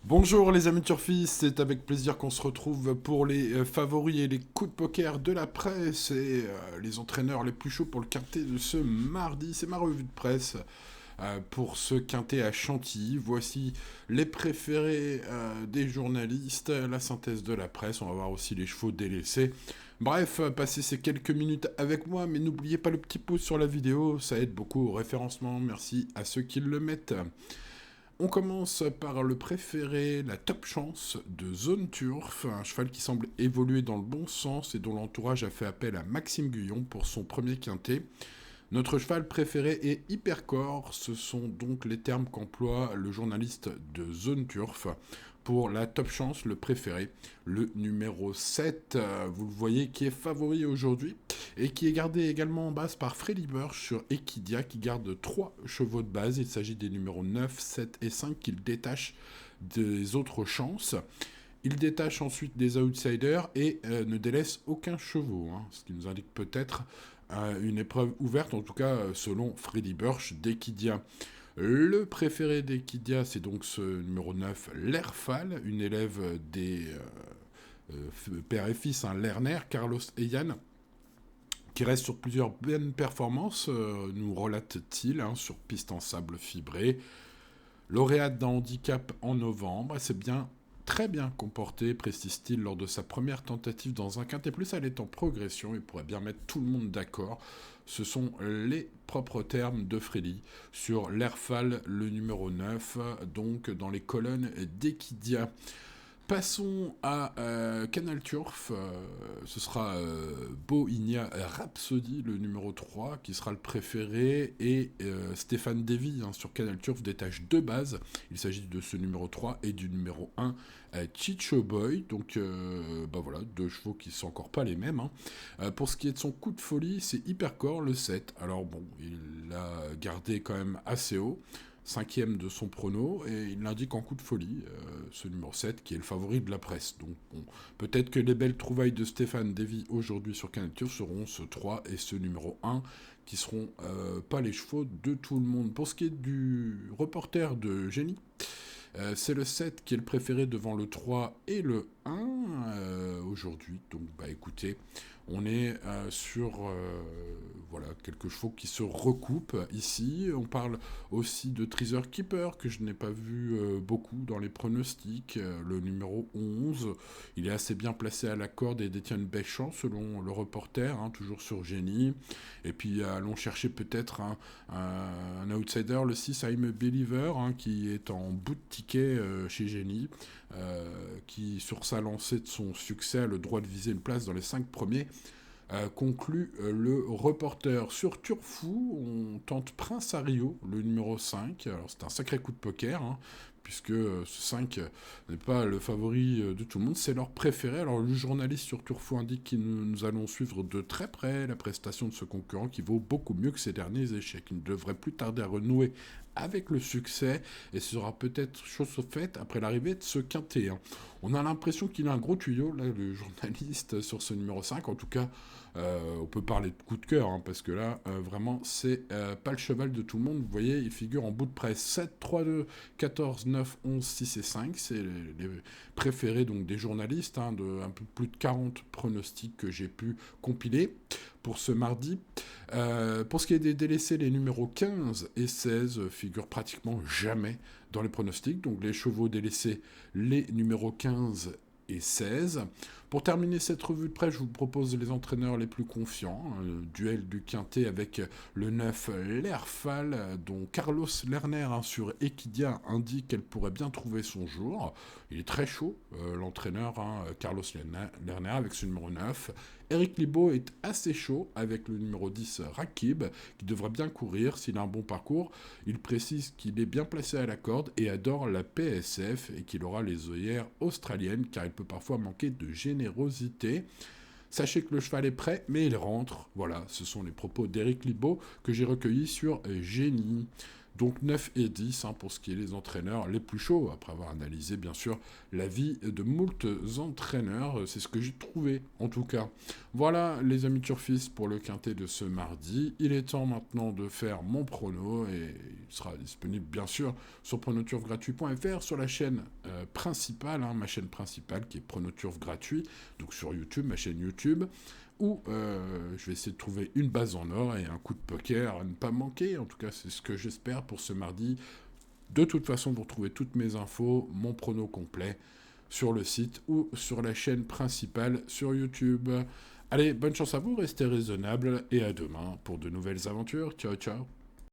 Bonjour les amis turfistes, c'est avec plaisir qu'on se retrouve pour les favoris et les coups de poker de la presse et les entraîneurs les plus chauds pour le quintet de ce mardi. C'est ma revue de presse pour ce quintet à Chantilly. Voici les préférés des journalistes, la synthèse de la presse, on va voir aussi les chevaux délaissés. Bref, passez ces quelques minutes avec moi, mais n'oubliez pas le petit pouce sur la vidéo, ça aide beaucoup au référencement, merci à ceux qui le mettent. On commence par le préféré, la Top Chance de Zone Turf, un cheval qui semble évoluer dans le bon sens et dont l'entourage a fait appel à Maxime Guyon pour son premier quintet. Notre cheval préféré est Hypercore, ce sont donc les termes qu'emploie le journaliste de Zone Turf pour la Top Chance, le préféré, le numéro 7, vous le voyez, qui est favori aujourd'hui et qui est gardé également en base par Freddy Burch sur Equidia qui garde 3 chevaux de base. Il s'agit des numéros 9, 7 et 5 qu'il détache des autres chances. Il détache ensuite des outsiders et ne délaisse aucun chevaux, ce qui nous indique peut-être une épreuve ouverte, en tout cas selon Freddy Burch d'Equidia. Le préféré d'Equidia, c'est donc ce numéro 9, l'Airfal, une élève des père et fils, Lerner, Carlos et Yann, qui reste sur plusieurs bonnes performances, nous relate-t-il, sur piste en sable fibré. Lauréate d'un handicap en novembre, elle s'est bien très bien comportée, précise-t-il, lors de sa première tentative dans un quintet plus. Elle est en progression et pourrait bien mettre tout le monde d'accord. Ce sont les propres termes de Freddy sur l'Airfal, le numéro 9, donc dans les colonnes d'Equidia. Passons à Canal Turf. Ce sera Bohemia Rhapsody, le numéro 3, qui sera le préféré. Et Stéphane Davy sur Canal Turf détache deux bases. Il s'agit de ce numéro 3 et du numéro 1, Chicho Boy. Donc voilà, deux chevaux qui ne sont encore pas les mêmes. Pour ce qui est de son coup de folie, c'est Hypercore, le 7. Alors bon, il l'a gardé quand même assez haut. Cinquième de son prono, et il l'indique en coup de folie, ce numéro 7, qui est le favori de la presse. Donc bon, peut-être que les belles trouvailles de Stéphane Davy aujourd'hui sur Canal Turf seront ce 3 et ce numéro 1, qui seront pas les chevaux de tout le monde. Pour ce qui est du reporter de Génie, c'est le 7 qui est le préféré devant le 3 et le 1 aujourd'hui. Donc écoutez, on est sur voilà, quelques chevaux qui se recoupent ici. On parle aussi de Treasure Keeper, que je n'ai pas vu beaucoup dans les pronostics. Le numéro 11, il est assez bien placé à la corde et détient une belle chance selon le reporter, toujours sur Génie. Et puis allons chercher peut-être un outsider, le 6, I'm a Believer, qui est en bout de ticket chez Génie. Qui, sur sa lancée de son succès, a le droit de viser une place dans les 5 premiers, conclut le reporter. Sur Turfou, on tente Prince Ario, le numéro 5. Alors c'est un sacré coup de poker, puisque ce 5 n'est pas le favori de tout le monde, c'est leur préféré. Alors le journaliste sur Turfou indique que nous allons suivre de très près la prestation de ce concurrent qui vaut beaucoup mieux que ses derniers échecs. Il ne devrait plus tarder à renouer avec le succès, et ce sera peut-être chose faite après l'arrivée de ce quintet. On a l'impression qu'il a un gros tuyau, là, le journaliste, sur ce numéro 5. En tout cas, on peut parler de coup de cœur, parce que là, vraiment, c'est pas le cheval de tout le monde. Vous voyez, il figure en bout de presse 7, 3, 2, 14, 9, 11, 6 et 5. C'est les préférés donc, des journalistes, de un peu plus de 40 pronostics que j'ai pu compiler pour ce mardi. Pour ce qui est des délaissés, les numéros 15 et 16 figurent pratiquement jamais dans les pronostics. Donc les chevaux délaissés, les numéros 15 et 16. Pour terminer cette revue de presse, je vous propose les entraîneurs les plus confiants. Duel du quintet avec le 9, l'Airfal, dont Carlos Lerner sur Equidia indique qu'elle pourrait bien trouver son jour. Il est très chaud, l'entraîneur Carlos Lerner avec ce numéro 9. Eric Libaud est assez chaud avec le numéro 10, Rakib, qui devrait bien courir s'il a un bon parcours. Il précise qu'il est bien placé à la corde et adore la PSF et qu'il aura les œillères australiennes car il peut parfois manquer de générosité. Sachez que le cheval est prêt, mais il rentre. Voilà, ce sont les propos d'Eric Libaud que j'ai recueillis sur Génie. Donc 9 et 10 pour ce qui est des entraîneurs les plus chauds, après avoir analysé bien sûr l'avis de moult entraîneurs. C'est ce que j'ai trouvé en tout cas. Voilà les amis turfistes pour le quintet de ce mardi. Il est temps maintenant de faire mon prono et il sera disponible bien sûr sur pronoturfgratuit.fr, sur la chaîne principale, hein, ma chaîne principale qui est Pronoturf gratuit, donc sur YouTube, ma chaîne YouTube, où je vais essayer de trouver une base en or et un coup de poker à ne pas manquer. En tout cas, c'est ce que j'espère pour ce mardi. De toute façon, vous retrouvez toutes mes infos, mon prono complet, sur le site ou sur la chaîne principale sur YouTube. Allez, bonne chance à vous, restez raisonnables et à demain pour de nouvelles aventures. Ciao, ciao.